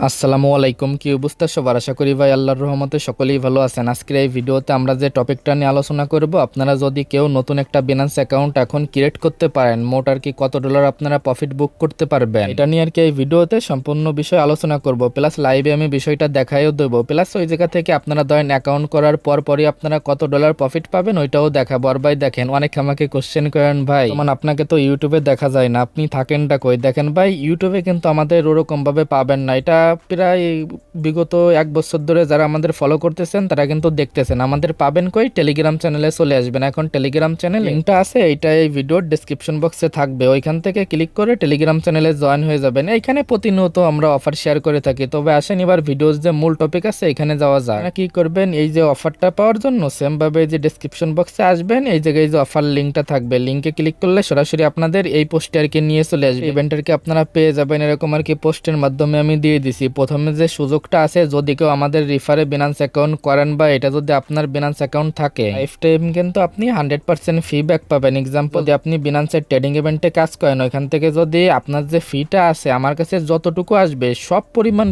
আসসালামু আলাইকুম, কি অবস্থা সবার? আশা করি ভাই আল্লাহর রহমতে সকলেই ভালো আছেন। আজকের এই ভিডিওতে আমরা যে টপিকটা নিয়ে আলোচনা করব, আপনারা যদি কেউ নতুন একটা বিনান্স অ্যাকাউন্ট এখন ক্রিয়েট করতে পারেন, মোট আর কি কত ডলার আপনারা প্রফিট বুক করতে পারবেন, এটা নিয়ে আর কি এই ভিডিওতে সম্পূর্ণ বিষয় আলোচনা করব। প্লাস লাইভে আমি বিষয়টা দেখাইও দেবো, প্লাস ওই জায়গা থেকে আপনারা ধরেন অ্যাকাউন্ট করার পরই আপনারা কত ডলার প্রফিট পাবেন ওইটাও দেখাবো। আর ভাই দেখেন, অনেক আমাকে কোশ্চেন করেন, ভাই মানে আপনাকে তো ইউটিউবে দেখা যায় না, আপনি থাকেনটা কই? দেখেন ভাই, ইউটিউবে কিন্তু আমাদের ওরকম ভাবে পাবেন না। এটা প্রায় বিগত 1 বছর ধরে যারা আমাদের ফলো করতেছেন তারা কিন্তু দেখতেছেন। আমাদের পাবেন কই? টেলিগ্রাম চ্যানেলে চলে আসবেন। এখন টেলিগ্রাম চ্যানেল লিঙ্কটা আছে, এইটা এই ভিডিওর ডেসক্রিপশন বক্সে থাকবে, ওইখান থেকে ক্লিক করে টেলিগ্রাম চ্যানেলে জয়েন হয়ে যাবেন। এইখানে প্রতিনিয়ত আমরা অফার শেয়ার করে থাকি। তবে আসেন এবার ভিডিওর যে মূল টপিক আছে এখানে যাওয়া যায়। কি করবেন, এই যে অফারটা পাওয়ার জন্য সেম ভাবে যে ডেসক্রিপশন বক্সে আসবেন, এই জায়গায় যে অফার লিঙ্কটা থাকবে, লিঙ্কে ক্লিক করলে সরাসরি আপনাদের এই পোস্টে আর কি নিয়ে চলে আসবে। ইভেন্টের কি আপনারা পেয়ে যাবেন এরকম আর কি পোস্টের মাধ্যমে আমি দিয়ে দিছি। প্রথমে যে সুযোগটা আছে, যদি কেউ আমাদের রিফারে বিনান্স অ্যাকাউন্ট করেন বা এটা যদি আপনার বিনান্স অ্যাকাউন্ট থাকে, লাইফ টাইম কিন্তু আপনি 100% ফি ব্যাক পাবেন। এক্সাম্পল, যদি আপনি বিনান্সের ট্রেডিং ইভেন্টে কাজ করেন, ওইখান থেকে যদি আপনার যে ফিটা আছে আমার কাছে যতটুকু আসবে সব পরিমাণ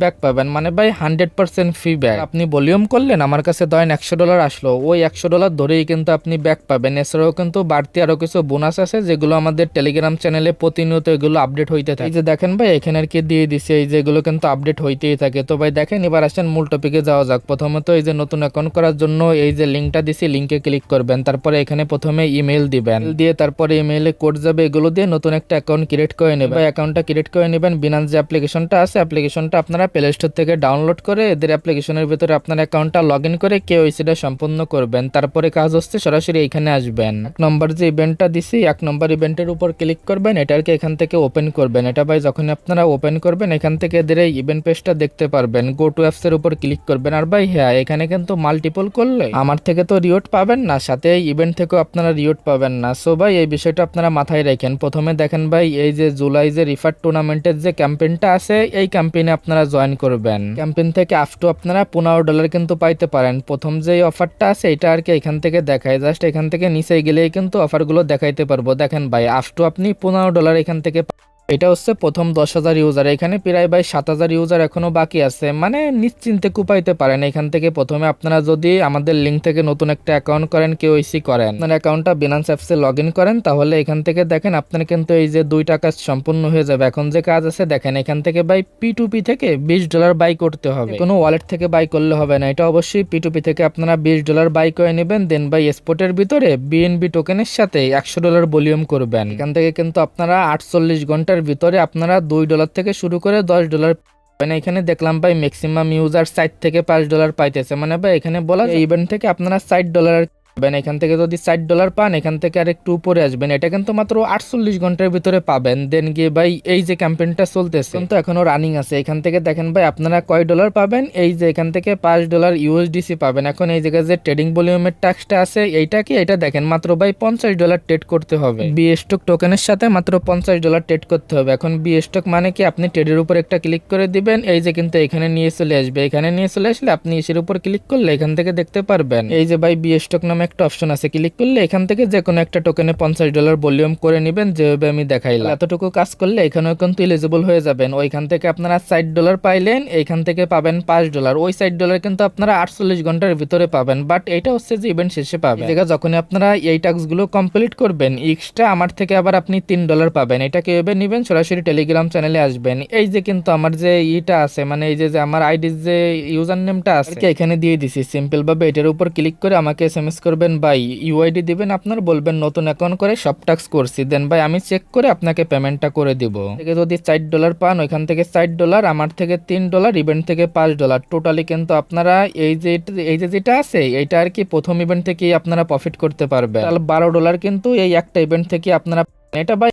ব্যাক পাবেন। মানে ভাই 100% ফি ব্যাক। আপনি ভলিউম করলেন, আমার কাছে ধরেন $100 আসলো, ওই $100 ধরেই কিন্তু আপনি ব্যাক পাবেন। এছাড়াও কিন্তু বাড়তি আরো কিছু বোনাস আছে যেগুলো আমাদের টেলিগ্রাম চ্যানেলে প্রতিনিয়ত এগুলো আপডেট হইতে থাকে। এই যে দেখেন ভাই, এখানে আর কি দিয়ে দিছে, এই যেগুলো কিন্তু আপডেট হইতেই থাকে। তো ভাই দেখেন, এবার আসেন মূল টপিকে যাওয়া যাক। প্রথমত এই যে নতুন অ্যাকাউন্ট করার জন্য এই যে লিঙ্কটা দিছি, লিঙ্কে ক্লিক করবেন। তারপরে এখানে প্রথমে ইমেল দিবেন, দিয়ে তারপরে ইমেইলে কোড যাবে, এগুলো দিয়ে নতুন একটা অ্যাকাউন্ট ক্রিয়েট করে নেবেন। অ্যাকাউন্টটা ক্রিয়েট করে নেবেন। বিনান্স যে অ্যাপ্লিকেশনটা আছে, অ্যাপ্লিকেশনটা আপনারা প্লে স্টোর থেকে ডাউনলোড করে এদের অ্যাপ্লিকেশনের ভিতরে আপনার অ্যাকাউন্টটা লগ ইন করে কেওয়াইসিটা সম্পূর্ণ করবেন। তারপরে কাজ হচ্ছে সরাসরি এখানে আসবেন। 1 নম্বর যে ইভেন্টটা দিছি, 1 নম্বর ইভেন্টের উপর ক্লিক করবেন, এটাকে এখান থেকে ওপেন করবেন। এটা ভাই যখন আপনারা ওপেন করবেন, এখান থেকে এদের এই ইভেন্ট পেজটা দেখতে পারবেন। গো টু অ্যাপস এর উপর ক্লিক করবেন। আর ভাই হ্যাঁ, এখানে কিন্তু মাল্টিপল করলে আমার থেকে তো রিওয়ার্ড পাবেন না, সাথে এই ইভেন্ট থেকেও আপনারা রিওয়ার্ড পাবেন না। সো ভাই এই বিষয়টা আপনারা মাথায় রাখেন। প্রথমে দেখেন ভাই, এই যে জুলাই যে রিফার টুর্নামেন্টের যে ক্যাম্পেইনটা আছে, এই ক্যাম্পেইনে আপনারা জয়েন করবেন। ক্যাম্পেইন থেকে আপ টু আপনারা $15 কিন্তু পাইতে পারেন। প্রথম যে অফারটা আছে এটা আর কি এখান থেকে দেখায়, জাস্ট এখান থেকে নিচে গেলেই কিন্তু অফারগুলো দেখাইতে পারবো। দেখেন ভাই, আপ টু আপনি $15 এখান থেকে। এটা হচ্ছে প্রথম 10,000 ইউজার। এখানে প্রায় ভাই 7,000 ইউজার এখনো বাকি আছে, মানে নিশ্চিন্তে কুপাইতে পারেন এখান থেকে। প্রথমে আপনারা যদি আমাদের লিঙ্ক থেকে নতুন একটা অ্যাকাউন্ট করেন, কেওয়াইসি করেন, আপনার অ্যাকাউন্টটা বিনান্স অ্যাপসে লগ ইন করেন, তাহলে এখান থেকে দেখেন আপনার কিন্তু এই যে 2টা কাজ সম্পূর্ণ হয়ে যাবে। এখন যে কাজ আছে দেখেন, এখান থেকে ভাই P2P থেকে $20 বাই করতে হবে। কোনো ওয়ালেট থেকে বাই করলে হবে না, এটা অবশ্যই P2P থেকে আপনারা $20 বাই করে নেবেন। দেন ভাই স্পটের ভিতরে BNB টোকেনের সাথে $100 ভলিউম করবেন। এখান থেকে কিন্তু আপনারা 48 ঘন্টার ভিতরে আপনারা $2 থেকে শুরু করে $10। মানে এখানে দেখলাম ভাই ম্যাক্সিমাম ইউজার 60 থেকে $5 পাইতেছে। মানে ভাই এখানে বলা যায় ইভেন্ট থেকে আপনারা $60 পাবেন। এখান থেকে যদি $60 পান, এখান থেকে আর একটু উপরে আসবেন, এটা কিন্তু মাত্র 48 ঘন্টার ভিতরে পাবেন। দেন গিয়ে ভাই এই যে ক্যাম্পেইনটা চলতেছে কিন্তু এখনো রানিং আছে, এখান থেকে দেখেন ভাই আপনারা কয় ডলার পাবেন। এই যে এখান থেকে $5 USDC পাবেন। এখন এই জায়গায় যে ট্রেডিং ভলিউমের ট্যাক্সটা আছে, এইটা কি, এটা দেখেন মাত্র ভাই $50 ট্রেড করতে হবে। বি স্টক টোকেনের সাথে মাত্র $50 ট্রেড করতে হবে। এখন বি স্টক মানে কি, আপনি ট্রেডের উপর একটা ক্লিক করে দিবেন, এই যে কিন্তু এখানে নিয়ে চলে আসবে। এখানে নিয়ে চলে আসলে আপনি এর উপর ক্লিক করলে এখান থেকে দেখতে পারবেন এই যে ভাই বি স্টক নামে একটা অপশন আছে, ক্লিক করলে এখান থেকে যে কোনো একটা টোকেনে $50 ভলিউম করে নেবেন, যেভাবে আমি দেখাইলাম। এতটুকু কাজ করলে এখানেও কিন্তু এলিজিবল হয়ে যাবেন। ওইখান থেকে আপনারা $60 পাইলেন, এইখান থেকে পাবেন $5। ওই $60 কিন্তু আপনারা 48 ঘন্টার ভিতরে পাবেন, বাট এইটা হচ্ছে যে ইভেন্ট শেষে পাবেন। এই যখন আপনারা এই টাস্কগুলো কমপ্লিট করবেন, এক্সট্রা আমার থেকে আবার আপনি $3 পাবেন। এটা কিভাবে নেবেন, সরাসরি টেলিগ্রাম চ্যানেলে আসবেন। এই যে কিন্তু আমার যে ইটা আছে, মানে এই যে আমার আইডির যে ইউজার নেমটা আছে এখানে দিয়ে দিছি। সিম্পল ভাবে এটার উপর ক্লিক করে আমাকে SMS করবেন, ভাই ইউআইডি দিবেন আপনার, বলবেন নতুন অ্যাকাউন্ট করে সব টাস্ক করছি। দেন ভাই আমি চেক করে আপনাকে পেমেন্টটা করে দিব। থেকে যদি $60 পান, ওইখান থেকে $60, আমার থেকে $3, ইভেন্ট থেকে $5, টোটালি কিন্তু আপনারা এই যে যেটা আছে এইটা আর কি প্রথম ইভেন্ট থেকেই আপনারা প্রফিট করতে পারবেন। তাহলে $12 কিন্তু এই একটা ইভেন্ট থেকে আপনারা এটা ভাই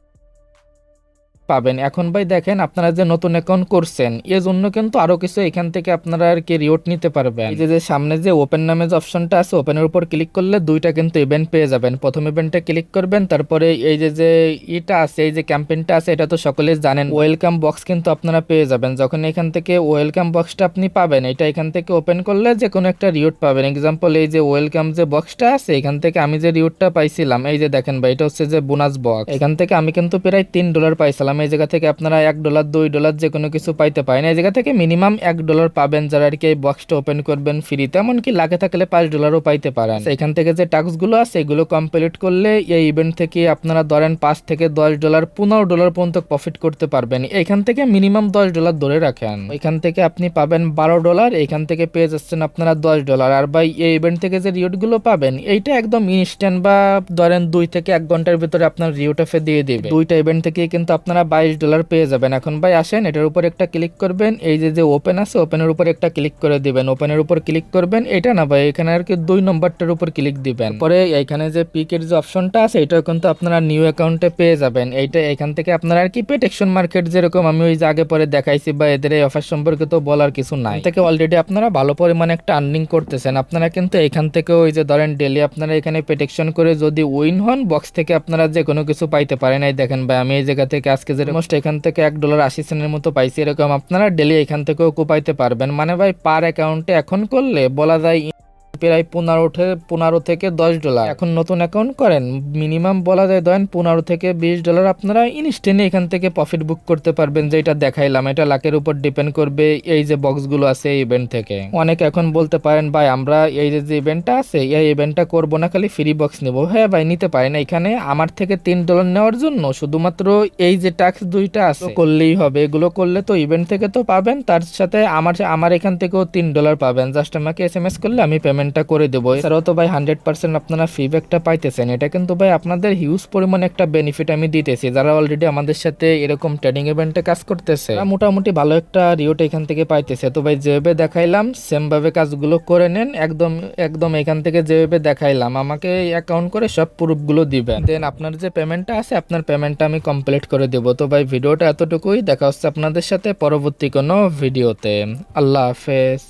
পাবেন। এখন ভাই দেখেন, আপনারা যে নতুন অ্যাকাউন্ট করছেন এর জন্য কিন্তু আরো কিছু এখান থেকে আপনারা আর কি রিওয়ার্ড নিতে পারবেন। এই যে সামনে যে ওপেন নামে যে অপশনটা আছে, ওপেনের উপর ক্লিক করলে 2টা কিন্তু ইভেন্ট পেয়ে যাবেন। প্রথম ইভেন্টে ক্লিক করবেন, তারপরে এই যে এটা আছে, এই যে ক্যাম্পেইনটা আছে, এটা তো সকলে জানেন, ওয়েলকাম বক্স কিন্তু আপনারা পেয়ে যাবেন। যখন এখান থেকে ওয়েলকাম বক্সটা আপনি পাবেন, এটা এখান থেকে ওপেন করলে যে কোনো একটা রিওয়ার্ড পাবেন। এক্সাম্পল, এই যে ওয়েলকাম যে বক্সটা আছে, এখান থেকে আমি যে রিওয়ার্ডটা পাইছিলাম, এই যে দেখেন ভাই, এটা হচ্ছে যে বোনাস বক্স। এখান থেকে আমি কিন্তু প্রায় $3 পাইছিলাম। দেখাইলাম, এই জায়গা থেকে আপনারা $1 $2 যে কোনো কিছু পাইতে পারেন। এই জায়গা থেকে মিনিমাম $1 পাবেন যারা আর কি এই বক্সটা ওপেন করবেন ফ্রিতে, এমনকি লাগে থাকলে $5ও পাইতে পারেন। এখান থেকে যে টাস্কগুলো আছে এগুলো কমপ্লিট করলে এই ইভেন্ট থেকে আপনারা ধরেন $5 থেকে $10 $15 পর্যন্ত প্রফিট করতে পারবেন। এখান থেকে মিনিমাম $10 ধরে রাখেন, এখান থেকে আপনি পাবেন $12, এখান থেকে পেয়ে যাচ্ছেন আপনারা $10। আর ভাই এই ইভেন্ট থেকে যে রিওয়ার্ড গুলো পাবেন এইটা একদম ইনস্ট্যান্ট, বা ধরেন 2 থেকে 1 ঘন্টার ভিতরে আপনার রিওটাফে দিয়ে দিবে। দুইটা ইভেন্ট থেকে কিন্তু আপনারা $22 পেয়ে যাবেন। এখন ভাই আসেন এটার উপর একটা ক্লিক করবেন, এই যে ওপেন আছে ওপেনের উপর একটা ক্লিক করে দিবেন, ওপেনের উপর ক্লিক করবেন। এটা না ভাই, এখানে আর কি 2 নম্বরটার উপর ক্লিক দিবেন, পরে এখানে যে পিকের যে অপশনটা আছে এটাও কিন্তু আপনারা নিউ অ্যাকাউন্টে পেয়ে যাবেন। এইটা এখান থেকে আপনারা আর কি পেটেকশন মার্কেট যেরকম আমি ওই যে আগে পরে দেখাইছি, বা এদের এই অফার সম্পর্কে তো বলার কিছু নাই, থেকে অলরেডি আপনারা ভালো পরিমাণে একটা আর্নিং করতেছেন। আপনারা কিন্তু এখান থেকে ওই যে ধরেন ডেলি আপনারা এখানে পেটেকশন করে যদি উইন হন বক্স থেকে আপনারা যে কোনো কিছু পাইতে পারেন। এই দেখেন ভাই আমি এই জায়গা থেকে আজকে যে মোস্ট এখান থেকে $1.80 মতো পাইছি, এরকম আপনারা ডেলি এখান থেকেও পাইতে পারবেন। মানে ভাই পার অ্যাকাউন্টে এখন করলে বলা যায় প্রায় 15 থেকে $10। এখন নতুন অ্যাকাউন্ট করেন মিনিমাম বলা যায় ধরেন $15 থেকে $20 আপনারা ইনস্ট্যান্ট এখান থেকে প্রফিট বুক করতে পারবেন। যেটা দেখাইলাম এটা লাখের উপর ডিপেন্ড করবে এই যে বক্সগুলো আছে এই ইভেন্ট থেকে। অনেকে এখন বলতে পারেন ভাই আমরা এই যে ইভেন্টটা আছে এই ইভেন্টটা করবো না, খালি ফ্রি বক্স নেব। হ্যাঁ ভাই নিতে পারেন, এখানে আমার থেকে $3 নেওয়ার জন্য শুধুমাত্র এই যে টাস্ক 2টা আছে করলেই হবে। এগুলো করলে তো ইভেন্ট থেকে তো পাবেন, তার সাথে আমার এখান থেকেও $3 পাবেন। জাস্ট আমাকে SMS করলে আমি পেমেন্টটা করে দেবো। এছাড়াও তো ভাই 100% আপনারা ফিডব্যাকটা পাইতেছেন, এটা কিন্তু ভাই আপনাদের হিউজ পরিমাণে একটা বেনিফিট আমি দিতেছি। যারা অলরেডি আমাদের সাথে এরকম ট্রেডিং ইভেন্টে কাজ করতেছে মোটামুটি ভালো একটা রিওট এখান থেকে পাইতেছে। তো ভাই যেভাবে দেখাইলাম সেম ভাবে কাজগুলো করে নেন, একদম এখান থেকে যেভাবে দেখাইলাম আমাকে অ্যাকাউন্ট করে সব প্রুফগুলো দিবেন, দেন আপনার যে পেমেন্টটা আছে আপনার পেমেন্টটা আমি কমপ্লিট করে দেবো। তো ভাই ভিডিওটা এতটুকুই, দেখা হচ্ছে আপনাদের সাথে পরবর্তী কোনো ভিডিওতে। আল্লাহ হাফেজ।